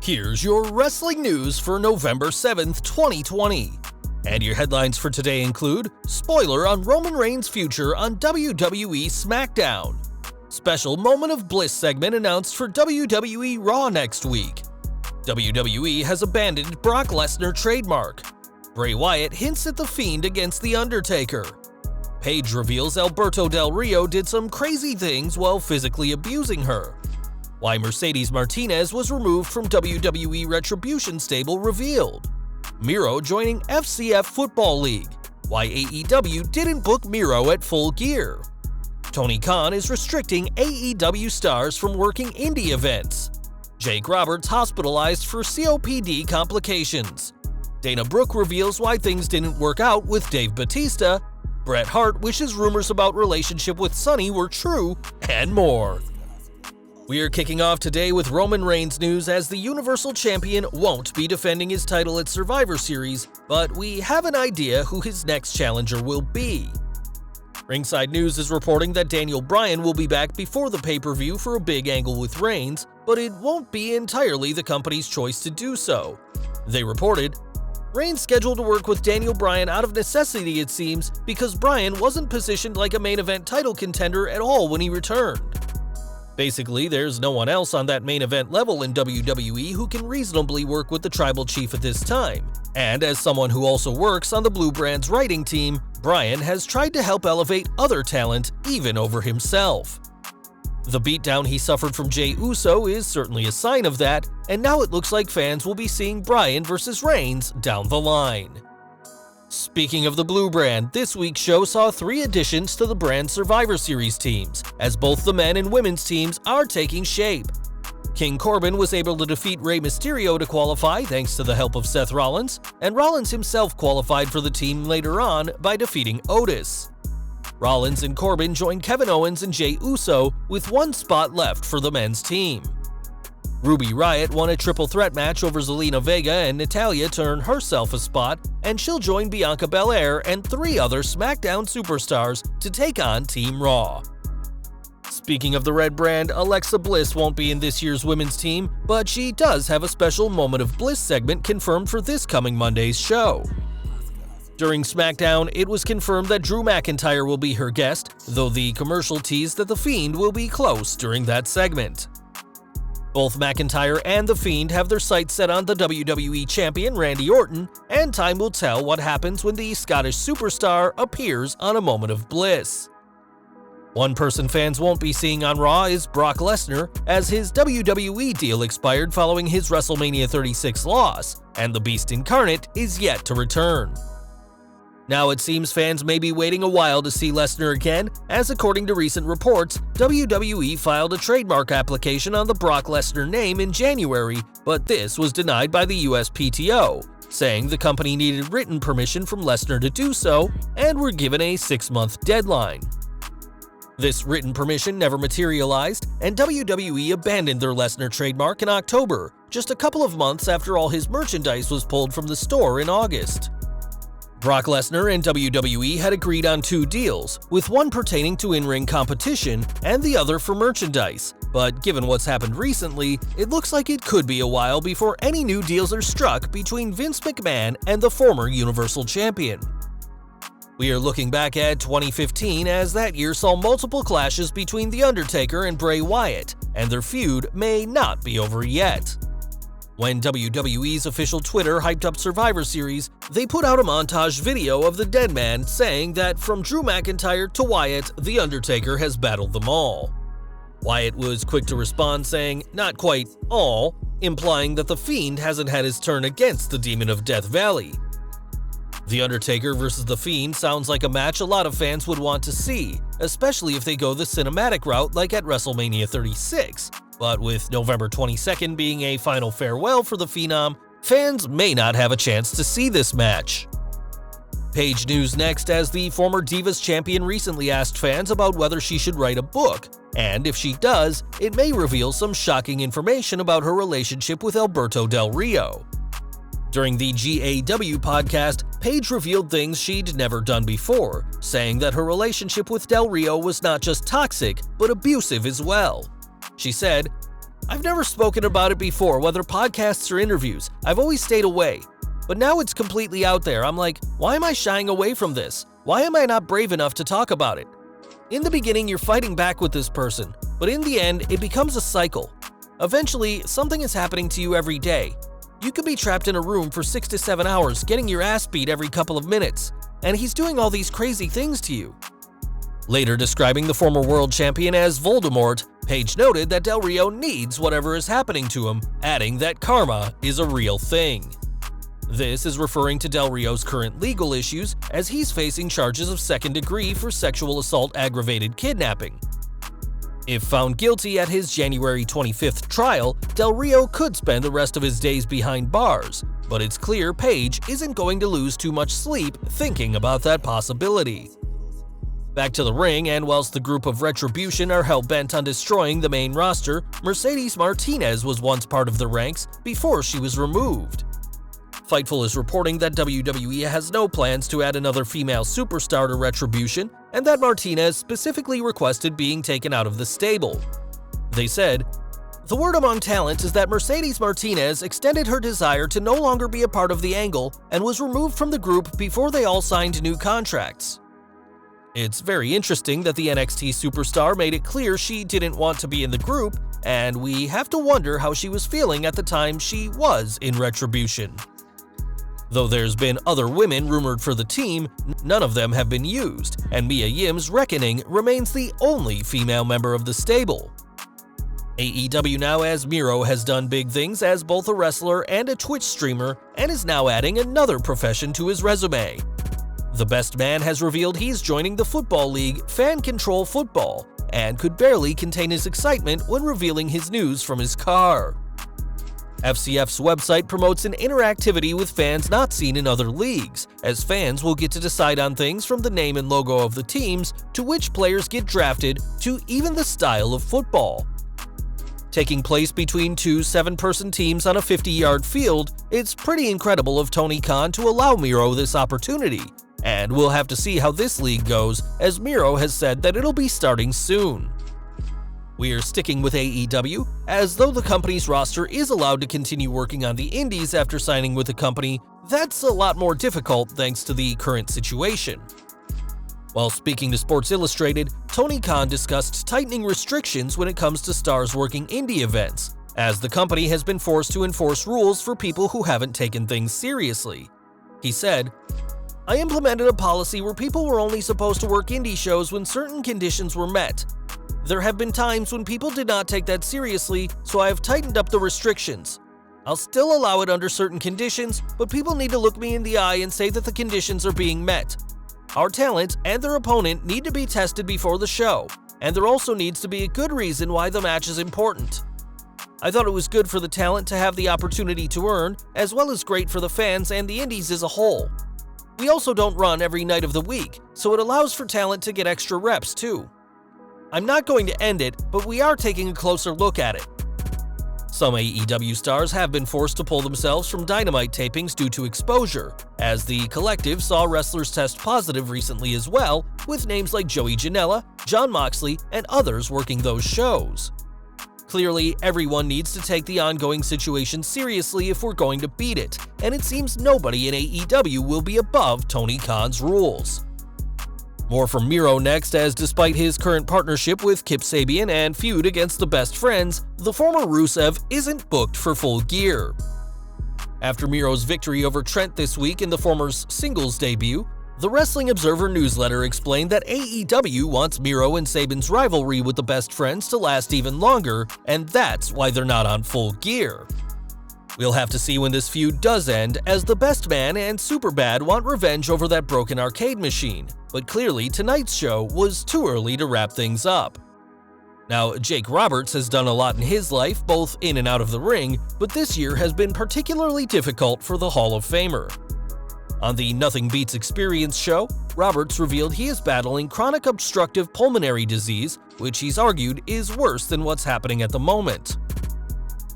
Here's your wrestling news for November 7th, 2020. And your headlines for today include: spoiler on Roman Reigns' future on WWE SmackDown, special Moment of Bliss segment announced for WWE Raw next week, WWE has abandoned Brock Lesnar trademark, Bray Wyatt hints at the Fiend against The Undertaker, Paige reveals Alberto Del Rio did some crazy things while physically abusing her, why Mercedes Martinez was removed from WWE Retribution stable revealed, Miro joining FCF Football League, why AEW didn't book Miro at Full Gear, Tony Khan is restricting AEW stars from working indie events, Jake Roberts hospitalized for COPD complications, Dana Brooke reveals why things didn't work out with Dave Bautista, Bret Hart wishes rumors about relationship with Sonny were true, and more. We are kicking off today with Roman Reigns news, as the Universal Champion won't be defending his title at Survivor Series, but we have an idea who his next challenger will be. Ringside News is reporting that Daniel Bryan will be back before the pay-per-view for a big angle with Reigns, but it won't be entirely the company's choice to do so. They reported, Reigns scheduled to work with Daniel Bryan out of necessity, it seems, because Bryan wasn't positioned like a main event title contender at all when he returned. Basically, there's no one else on that main event level in WWE who can reasonably work with the Tribal Chief at this time, and as someone who also works on the Blue Brand's writing team, Bryan has tried to help elevate other talent even over himself. The beatdown he suffered from Jey Uso is certainly a sign of that, and now it looks like fans will be seeing Bryan versus Reigns down the line. Speaking of the Blue Brand, this week's show saw 3 additions to the brand's Survivor Series teams, as both the men and women's teams are taking shape. King Corbin was able to defeat Rey Mysterio to qualify thanks to the help of Seth Rollins, and Rollins himself qualified for the team later on by defeating Otis. Rollins and Corbin joined Kevin Owens and Jey Uso with 1 spot left for the men's team. Ruby Riott won a triple threat match over Zelina Vega and Natalya to earn herself a spot, and she'll join Bianca Belair and 3 other SmackDown superstars to take on Team Raw. Speaking of the Red Brand, Alexa Bliss won't be in this year's women's team, but she does have a special Moment of Bliss segment confirmed for this coming Monday's show. During SmackDown, it was confirmed that Drew McIntyre will be her guest, though the commercial teased that The Fiend will be close during that segment. Both McIntyre and The Fiend have their sights set on the WWE Champion Randy Orton, and time will tell what happens when the Scottish superstar appears on a Moment of Bliss. One person fans won't be seeing on Raw is Brock Lesnar, as his WWE deal expired following his WrestleMania 36 loss, and the Beast Incarnate is yet to return. Now it seems fans may be waiting a while to see Lesnar again, as according to recent reports, WWE filed a trademark application on the Brock Lesnar name in January, but this was denied by the USPTO, saying the company needed written permission from Lesnar to do so, and were given a 6-month deadline. This written permission never materialized, and WWE abandoned their Lesnar trademark in October, just a couple of months after all his merchandise was pulled from the store in August. Brock Lesnar and WWE had agreed on 2 deals, with one pertaining to in-ring competition and the other for merchandise, but given what's happened recently, it looks like it could be a while before any new deals are struck between Vince McMahon and the former Universal Champion. We are looking back at 2015, as that year saw multiple clashes between The Undertaker and Bray Wyatt, and their feud may not be over yet. When WWE's official Twitter hyped up Survivor Series, they put out a montage video of the Dead Man saying that from Drew McIntyre to Wyatt, The Undertaker has battled them all. Wyatt was quick to respond saying, "Not quite all," implying that The Fiend hasn't had his turn against the Demon of Death Valley. The Undertaker versus The Fiend sounds like a match a lot of fans would want to see, especially if they go the cinematic route like at WrestleMania 36. But with November 22nd being a final farewell for the Phenom, fans may not have a chance to see this match. Paige news next, as the former Divas champion recently asked fans about whether she should write a book, and if she does, it may reveal some shocking information about her relationship with Alberto Del Rio. During the GAW podcast, Paige revealed things she'd never done before, saying that her relationship with Del Rio was not just toxic, but abusive as well. She said, I've never spoken about it before, whether podcasts or interviews. I've always stayed away. But now it's completely out there. I'm like, why am I shying away from this? Why am I not brave enough to talk about it? In the beginning, you're fighting back with this person, but in the end, it becomes a cycle. Eventually, something is happening to you every day. You could be trapped in a room for 6 to 7 hours, getting your ass beat every couple of minutes, and he's doing all these crazy things to you. Later describing the former world champion as Voldemort, Paige noted that Del Rio needs whatever is happening to him, adding that karma is a real thing. This is referring to Del Rio's current legal issues, as he's facing charges of second degree for sexual assault aggravated kidnapping. If found guilty at his January 25th trial, Del Rio could spend the rest of his days behind bars, but it's clear Paige isn't going to lose too much sleep thinking about that possibility. Back to the ring, and whilst the group of Retribution are hell-bent on destroying the main roster, Mercedes Martinez was once part of the ranks before she was removed. Fightful is reporting that WWE has no plans to add another female superstar to Retribution, and that Martinez specifically requested being taken out of the stable. They said, "The word among talent is that Mercedes Martinez extended her desire to no longer be a part of the angle and was removed from the group before they all signed new contracts." It's very interesting that the NXT superstar made it clear she didn't want to be in the group, and we have to wonder how she was feeling at the time she was in Retribution. Though there's been other women rumored for the team, none of them have been used, and Mia Yim's Reckoning remains the only female member of the stable. AEW now, as Miro has done big things as both a wrestler and a Twitch streamer, and is now adding another profession to his resume. The Best Man has revealed he's joining the football league Fan Control Football, and could barely contain his excitement when revealing his news from his car. FCF's website promotes an interactivity with fans not seen in other leagues, as fans will get to decide on things from the name and logo of the teams to which players get drafted to even the style of football. Taking place between two 7-person teams on a 50-yard field, it's pretty incredible of Tony Khan to allow Miro this opportunity, and we'll have to see how this league goes, as Miro has said that it'll be starting soon. We're sticking with AEW, as though the company's roster is allowed to continue working on the indies after signing with the company, that's a lot more difficult thanks to the current situation. While speaking to Sports Illustrated, Tony Khan discussed tightening restrictions when it comes to stars working indie events, as the company has been forced to enforce rules for people who haven't taken things seriously. He said, "I implemented a policy where people were only supposed to work indie shows when certain conditions were met. There have been times when people did not take that seriously, so I have tightened up the restrictions. I'll still allow it under certain conditions, but people need to look me in the eye and say that the conditions are being met. Our talent and their opponent need to be tested before the show, and there also needs to be a good reason why the match is important. I thought it was good for the talent to have the opportunity to earn, as well as great for the fans and the indies as a whole. We also don't run every night of the week, so it allows for talent to get extra reps too. I'm not going to end it, but we are taking a closer look at it." Some AEW stars have been forced to pull themselves from Dynamite tapings due to exposure, as the collective saw wrestlers test positive recently as well, with names like Joey Janela, Jon Moxley, and others working those shows. Clearly, everyone needs to take the ongoing situation seriously if we're going to beat it, and it seems nobody in AEW will be above Tony Khan's rules. More from Miro next, as despite his current partnership with Kip Sabian and feud against the Best Friends, the former Rusev isn't booked for Full Gear. After Miro's victory over Trent this week in the former's singles debut, the Wrestling Observer newsletter explained that AEW wants Miro and Sabian's rivalry with the Best Friends to last even longer, and that's why they're not on Full Gear. We'll have to see when this feud does end, as the Best Man and Superbad want revenge over that broken arcade machine, but clearly tonight's show was too early to wrap things up. Now, Jake Roberts has done a lot in his life, both in and out of the ring, but this year has been particularly difficult for the Hall of Famer. On the Nothing Beats Experience show, Roberts revealed he is battling chronic obstructive pulmonary disease, which he's argued is worse than what's happening at the moment.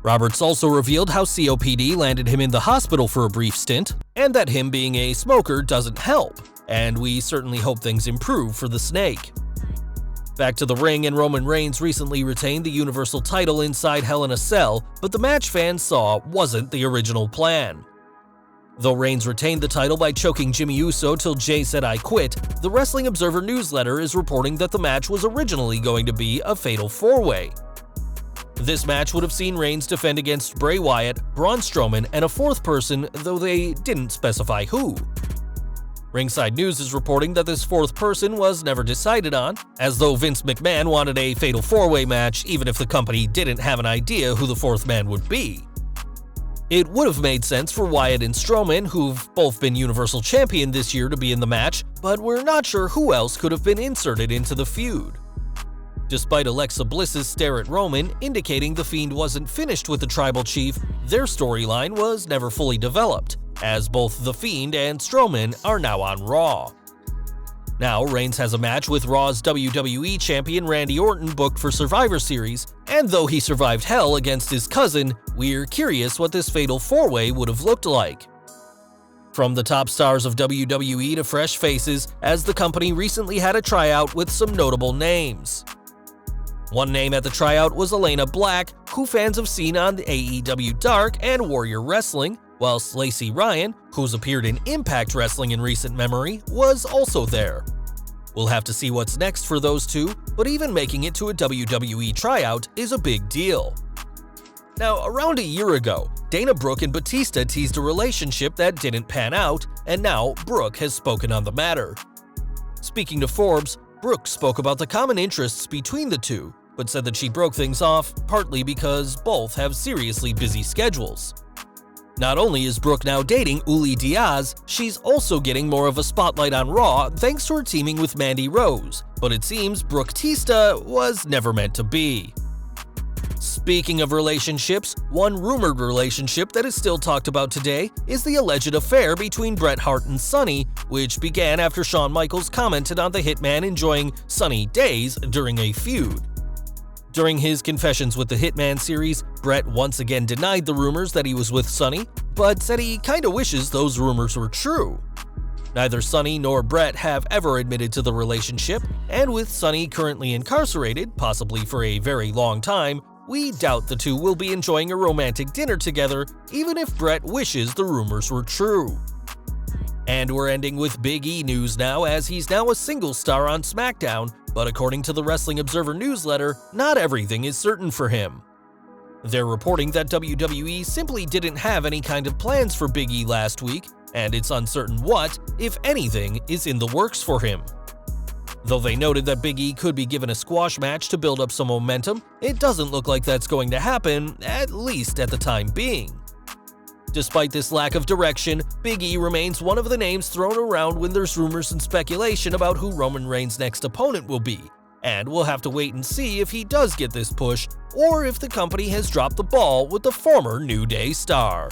Roberts also revealed how COPD landed him in the hospital for a brief stint, and that him being a smoker doesn't help, and we certainly hope things improve for the Snake. Back to the ring, and Roman Reigns recently retained the Universal title inside Hell in a Cell, but the match fans saw wasn't the original plan. Though Reigns retained the title by choking Jimmy Uso till Jay said "I quit," the Wrestling Observer newsletter is reporting that the match was originally going to be a fatal four-way. This match would have seen Reigns defend against Bray Wyatt, Braun Strowman, and a fourth person, though they didn't specify who. Ringside News is reporting that this fourth person was never decided on, as though Vince McMahon wanted a fatal four-way match even if the company didn't have an idea who the fourth man would be. It would have made sense for Wyatt and Strowman, who've both been Universal Champion this year, to be in the match, but we're not sure who else could have been inserted into the feud. Despite Alexa Bliss's stare at Roman, indicating the Fiend wasn't finished with the Tribal Chief, their storyline was never fully developed, as both the Fiend and Strowman are now on Raw. Now, Reigns has a match with Raw's WWE Champion Randy Orton booked for Survivor Series, and though he survived hell against his cousin, we're curious what this fatal four-way would have looked like. From the top stars of WWE to fresh faces, as the company recently had a tryout with some notable names. One name at the tryout was Elena Black, who fans have seen on AEW Dark and Warrior Wrestling, whilst Lacey Ryan, who's appeared in Impact Wrestling in recent memory, was also there. We'll have to see what's next for those two, but even making it to a WWE tryout is a big deal. Now, around a year ago, Dana Brooke and Bautista teased a relationship that didn't pan out, and now Brooke has spoken on the matter. Speaking to Forbes, Brooke spoke about the common interests between the two, but said that she broke things off partly because both have seriously busy schedules. Not only is Brooke now dating Uli Diaz, she's also getting more of a spotlight on Raw thanks to her teaming with Mandy Rose, but it seems Brooke-Tista was never meant to be. Speaking of relationships, one rumored relationship that is still talked about today is the alleged affair between Bret Hart and Sunny, which began after Shawn Michaels commented on the Hitman enjoying sunny days during a feud. During his Confessions with the Hitman series, Bret once again denied the rumors that he was with Sunny, but said he kinda wishes those rumors were true. Neither Sunny nor Bret have ever admitted to the relationship, and with Sunny currently incarcerated, possibly for a very long time, we doubt the two will be enjoying a romantic dinner together, even if Bret wishes the rumors were true. And we're ending with Big E news now, as he's now a single star on SmackDown, but according to the Wrestling Observer newsletter, not everything is certain for him. They're reporting that WWE simply didn't have any kind of plans for Big E last week, and it's uncertain what, if anything, is in the works for him. Though they noted that Big E could be given a squash match to build up some momentum, it doesn't look like that's going to happen, at least at the time being. Despite this lack of direction, Big E remains one of the names thrown around when there's rumors and speculation about who Roman Reigns' next opponent will be, and we'll have to wait and see if he does get this push, or if the company has dropped the ball with the former New Day star.